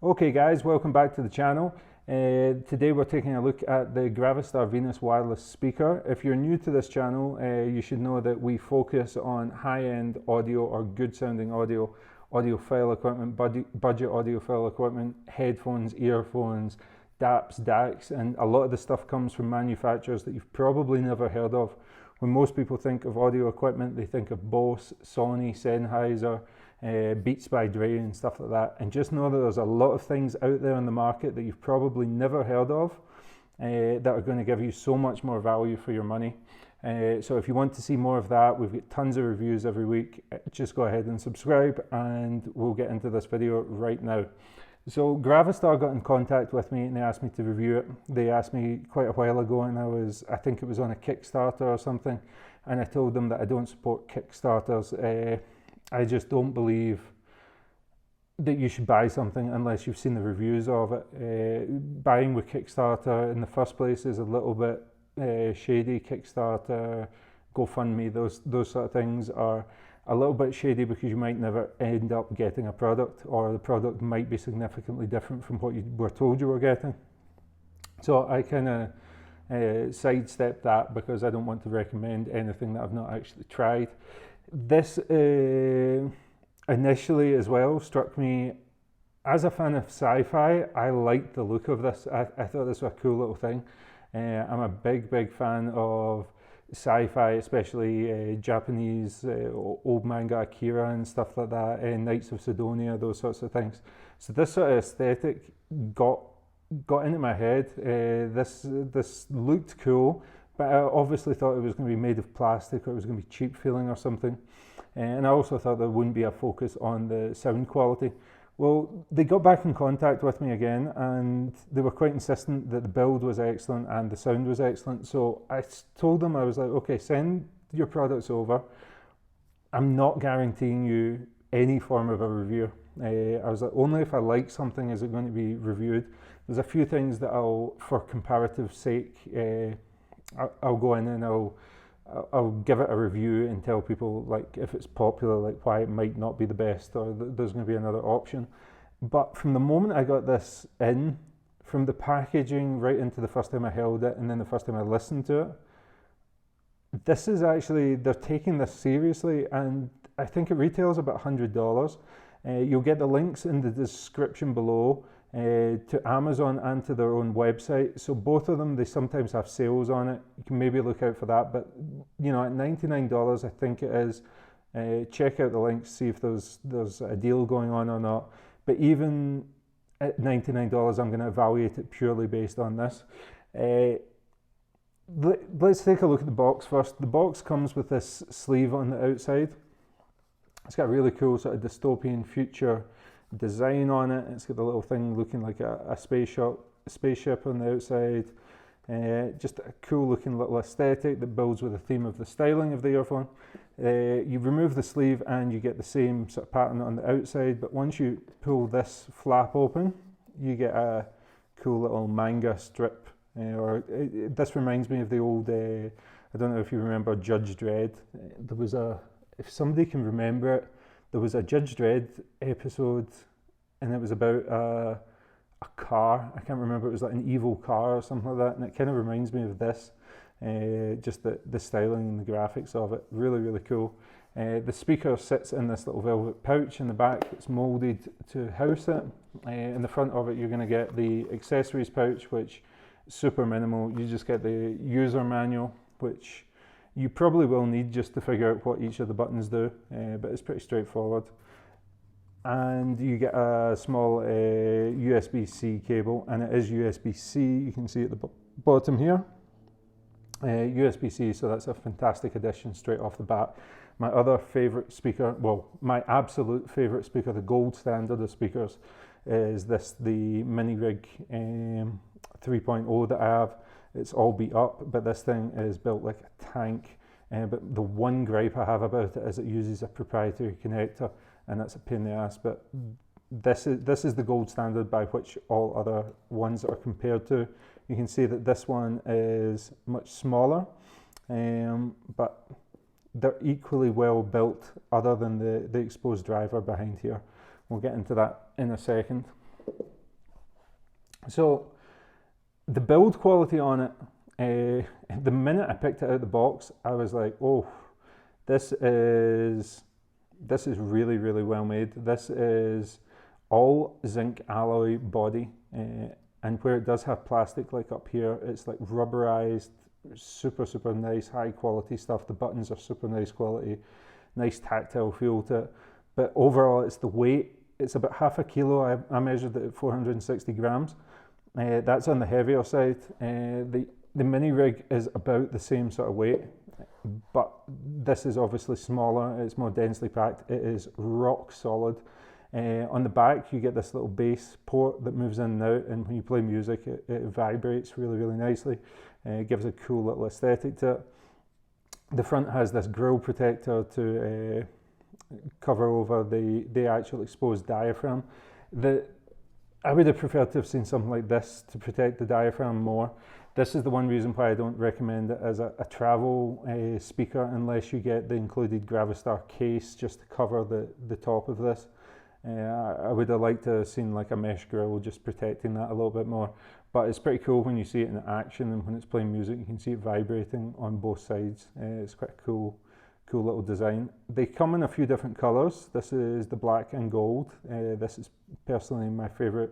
Okay guys, welcome back to the channel. Today we're taking a look at the Gravastar Venus wireless speaker. If you're new to this channel, you should know that we focus on high-end audio or good sounding audio, audiophile equipment, budget audiophile equipment, headphones, earphones, DAPs, DACs, and a lot of the stuff comes from manufacturers that you've probably never heard of. When most people think of audio equipment, they think of Bose, Sony, Sennheiser, Beats by Dre and stuff like that, and just know that there's a lot of things out there in the market that you've probably never heard of that are going to give you so much more value for your money. So if you want to see more of that, we've got tons of reviews every week. Just go ahead and subscribe and we'll get into this video right now. So Gravastar got in contact with me and they asked me to review it. They asked me quite a while ago, and I think it was on a Kickstarter or something, and I told them that I don't support Kickstarters. I just don't believe that you should buy something unless you've seen the reviews of it. Buying with Kickstarter in the first place is a little bit shady. Kickstarter, GoFundMe, those sort of things are a little bit shady because you might never end up getting a product, or the product might be significantly different from what you were told you were getting. So I kind of sidestep that because I don't want to recommend anything that I've not actually tried. This initially as well struck me as a fan of sci-fi. I liked the look of this. I thought this was a cool little thing. I'm a big fan of sci-fi, especially Japanese old manga, Akira and stuff like that, Knights of Sidonia, those sorts of things. So this sort of aesthetic got into my head. This looked cool, but I obviously thought it was going to be made of plastic, or it was going to be cheap feeling or something. And I also thought there wouldn't be a focus on the sound quality. Well, they got back in contact with me again, and they were quite insistent that the build was excellent and the sound was excellent. So I told them, I was like, okay, send your products over. I'm not guaranteeing you any form of a review. I was like, only if I like something is it going to be reviewed. There's a few things that for comparative sake, I'll go in and I'll give it a review and tell people, like, if it's popular, like why it might not be the best, or there's going to be another option. But from the moment I got this in, from the packaging right into the first time I held it and then the first time I listened to it, this is actually, they're taking this seriously, and I think it retails about $100. You'll get the links in the description below to Amazon and to their own website. So both of them, they sometimes have sales on it. You can maybe look out for that. But you know, at $99, I think it is. Check out the links, see if there's a deal going on or not. But even at $99, I'm going to evaluate it purely based on this. Let's take a look at the box first. The box comes with this sleeve on the outside. It's got a really cool sort of dystopian future design on it. It's got the little thing looking like a spaceship on the outside. Just a cool looking little aesthetic that builds with the theme of the styling of the earphone. You remove the sleeve and you get the same sort of pattern on the outside, but once you pull this flap open, you get a cool little manga strip. This reminds me of the old, I don't know if you remember Judge Dredd. There was if somebody can remember it, there was a Judge Dredd episode, and it was about a car. I can't remember, it was like an evil car or something like that, and it kind of reminds me of this. Just the styling and the graphics of it, really cool. The speaker sits in this little velvet pouch in the back. It's molded to house it. In the front of it, you're going to get the accessories pouch, which is super minimal. You just get the user manual, which you probably will need just to figure out what each of the buttons do, but it's pretty straightforward. And you get a small USB-C cable, and it is USB-C. You can see at the bottom here, USB-C, so that's a fantastic addition straight off the bat. My other favorite speaker, well, my absolute favorite speaker, the gold standard of speakers, is the Mini Rig 3.0 that I have. It's all beat up, but this thing is built like a tank. But the one gripe I have about it is it uses a proprietary connector, and that's a pain in the ass. But this is the gold standard by which all other ones are compared to. You can see that this one is much smaller, but they're equally well built, other than the exposed driver behind here. We'll get into that in a second. So the build quality on it, the minute I picked it out of the box, I was like, oh, this is really, really well made. This is all zinc alloy body, and where it does have plastic like up here, it's like rubberized, super, super nice, high quality stuff. The buttons are super nice quality, nice tactile feel to it. But overall, it's the weight. It's about half a kilo. I measured it at 460 grams. That's on the heavier side. The mini rig is about the same sort of weight, but this is obviously smaller. It's more densely packed. It is rock solid. On the back, you get this little bass port that moves in and out, and when you play music, it vibrates really, really nicely. It gives a cool little aesthetic to it. The front has this grill protector to cover over the actual exposed diaphragm. I would have preferred to have seen something like this to protect the diaphragm more. This is the one reason why I don't recommend it as a travel speaker unless you get the included Gravastar case just to cover the top of this. I would have liked to have seen like a mesh grill just protecting that a little bit more. But it's pretty cool when you see it in action, and when it's playing music you can see it vibrating on both sides. It's quite a cool little design. They come in a few different colours. This is the black and gold. This is personally my favourite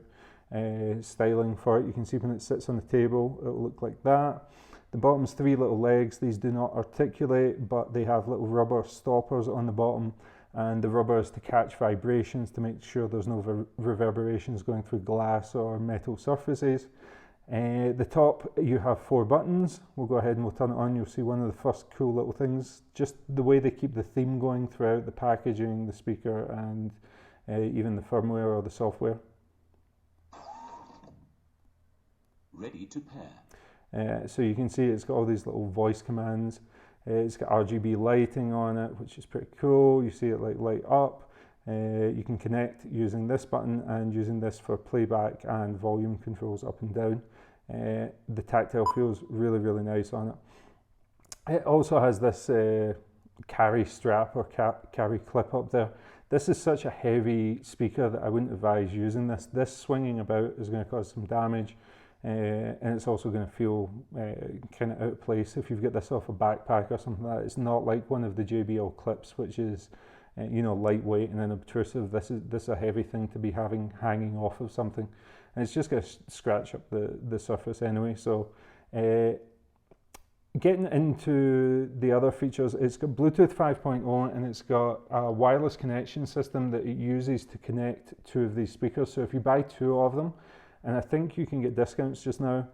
styling for it. You can see when it sits on the table, it'll look like that. The bottom's three little legs. These do not articulate, but they have little rubber stoppers on the bottom, and the rubber is to catch vibrations to make sure there's no reverberations going through glass or metal surfaces. The top, you have 4 buttons. We'll go ahead and we'll turn it on. You'll see one of the first cool little things, just the way they keep the theme going throughout the packaging, the speaker, and even the firmware or the software. Ready to pair. So you can see it's got all these little voice commands. It's got RGB lighting on it, which is pretty cool. You see it like light up. You can connect using this button and using this for playback and volume controls up and down. The tactile feels really, really nice on it. It also has this carry strap or carry clip up there. This is such a heavy speaker that I wouldn't advise using this. This swinging about is going to cause some damage. And it's also going to feel kind of out of place if you've got this off a backpack or something like that. It's not like one of the JBL clips, which is lightweight and unobtrusive. This is a heavy thing to be having hanging off of something, and it's just going to scratch up the surface anyway. So getting into the other features, it's got Bluetooth 5.0 and it's got a wireless connection system that it uses to connect 2 of these speakers. So if you buy 2 of them, and I think you can get discounts just now.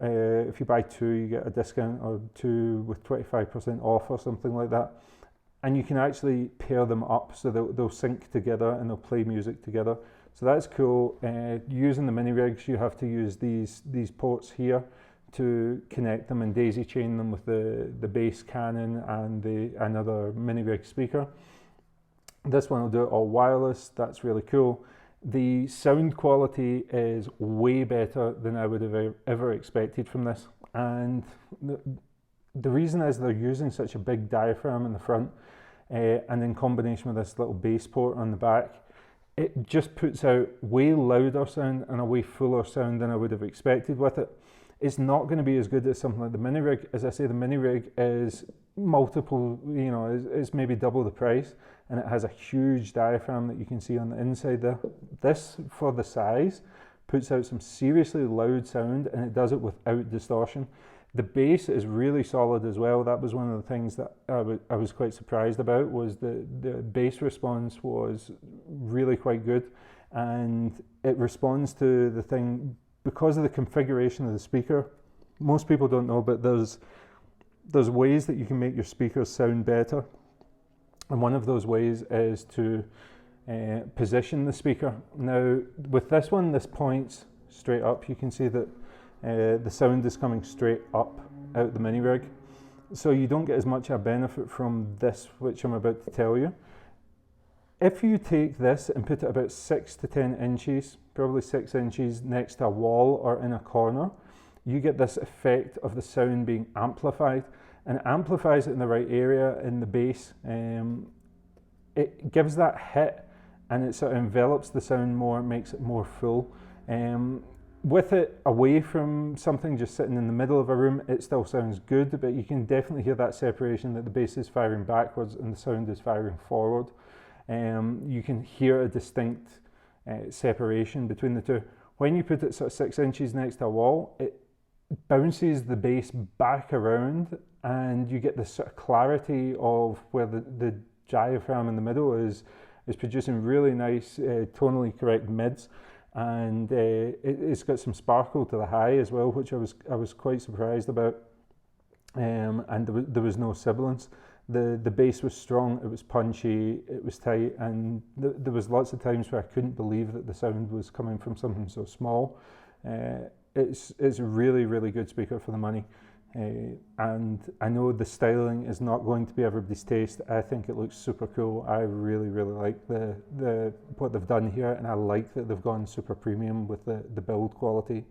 If you buy 2, you get a discount, or 2 with 25% off or something like that. And you can actually pair them up so they'll sync together and they'll play music together. So that's cool. Using the mini rigs, you have to use these ports here to connect them and daisy chain them with the bass cannon and another mini rig speaker. This one will do it all wireless. That's really cool. The sound quality is way better than I would have ever expected from this, and the reason is they're using such a big diaphragm in the front, and in combination with this little bass port on the back, it just puts out way louder sound and a way fuller sound than I would have expected with it. It's not going to be as good as something like the mini rig. As I say, the mini rig is multiple, is maybe double the price, and it has a huge diaphragm that you can see on the inside there. This, for the size, puts out some seriously loud sound, and it does it without distortion. The bass is really solid as well. That was one of the things that I was quite surprised about, was the bass response was really quite good, and it responds to the thing because of the configuration of the speaker. Most people don't know, but there's ways that you can make your speakers sound better, and one of those ways is to position the speaker. Now with this one, this points straight up. You can see that the sound is coming straight up out the mini rig, so you don't get as much a benefit from this, which I'm about to tell you. If you take this and put it about 6 to 10 inches, probably 6 inches next to a wall or in a corner, you get this effect of the sound being amplified, and it amplifies it in the right area in the bass. It gives that hit, and it sort of envelops the sound more, makes it more full. with it away from something just sitting in the middle of a room, it still sounds good, but you can definitely hear that separation, that the bass is firing backwards and the sound is firing forward. You can hear a distinct separation between the two. When you put it sort of 6 inches next to a wall, it bounces the bass back around and you get this sort of clarity of where the diaphragm in the middle is producing really nice tonally correct mids, and it's got some sparkle to the high as well, which I was quite surprised about. And there was no sibilance. The bass was strong, it was punchy, it was tight, and there was lots of times where I couldn't believe that the sound was coming from something so small. It's a really, really good speaker for the money. And I know the styling is not going to be everybody's taste. I think it looks super cool. I really, really like the what they've done here, and I like that they've gone super premium with the build quality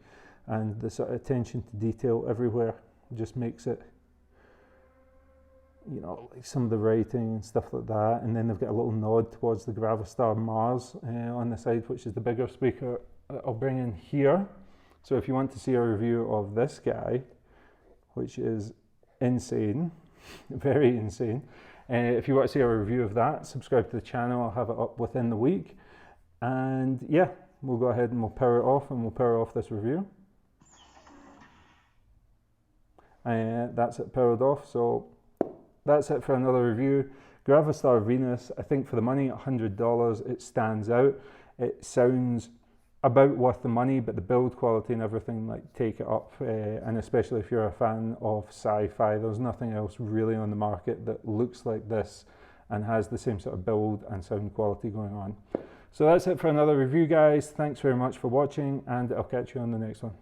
and the sort of attention to detail everywhere. Just makes it, you know, like some of the writing and stuff like that. And then they've got a little nod towards the Gravastar Mars on the side, which is the bigger speaker I'll bring in here. So if you want to see a review of this guy, which is insane, very insane. If you want to see a review of that, subscribe to the channel. I'll have it up within the week. And yeah, we'll go ahead and we'll power it off, and we'll power off this review. That's it powered off. So that's it for another review. Gravastar Venus, I think for the money, $100, it stands out. It sounds about worth the money, but the build quality and everything, like, take it up, and especially if you're a fan of sci-fi, there's nothing else really on the market that looks like this and has the same sort of build and sound quality going on. So that's it for another review, guys. Thanks very much for watching, and I'll catch you on the next one.